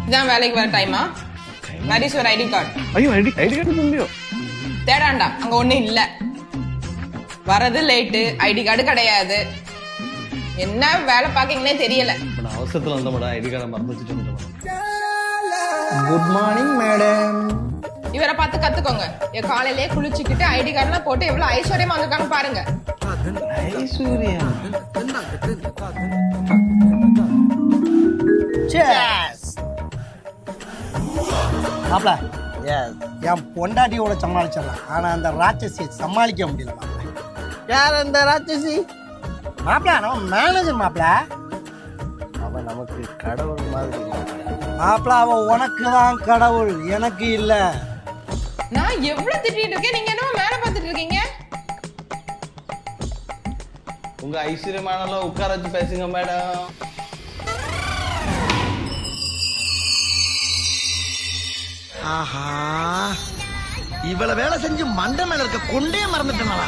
இதான் வேலைக்கு வர டைமா? Where is your ID card? ஐயோ ஐடி கார்டு இல்லையோ? தேடாண்டா, அங்க ஒண்ணும் இல்ல. வரது லேட்டு, ஐடி கார்டு கிடையாது. என்ன வேலை பாக்கீங்கன்னே தெரியல. அவசரத்துல வந்த மேடம், ஐடி கார்டை மறந்து வச்சுட்டு வந்துட்டோம். Good morning madam. இவரை பார்த்து கத்துக்கோங்க. காலையிலேயே குளிச்சுக்கிட்டு ஐடி கார்டுலாம் போட்டு எவ்வளவு ஐஸ்வர்யமா வந்திருக்காங்க பாருங்க. ஐஸ்வர்யா மாப்ள, என் பொண்டாட்டியோட சமாளிச்சிடலாம், ஆனா அந்த ராட்சசியை சமாளிக்க முடியல மாப்ள. யார் அந்த ராட்சசி? மாப்ள நம்ம மேனேஜர் மாப்ள. அவன் நமக்கு கடவுள் மாதிரி. மாப்ள அவ உனக்கு தான் கடவுள், எனக்கு இல்ல. நான் எவ்வளவு திட்டிட்டு இருக்கேன், நீங்க என்ன மேல பார்த்துட்டு இருக்கீங்க? உங்க ஐஸ்வர்யமானலாம் உட்கார வச்சு பேசுங்க மேடம். ஆஹா, இவ்வளவு வேலை செஞ்சு மண்டை மேல இருக்க கொண்டே மறந்துட்டேனா?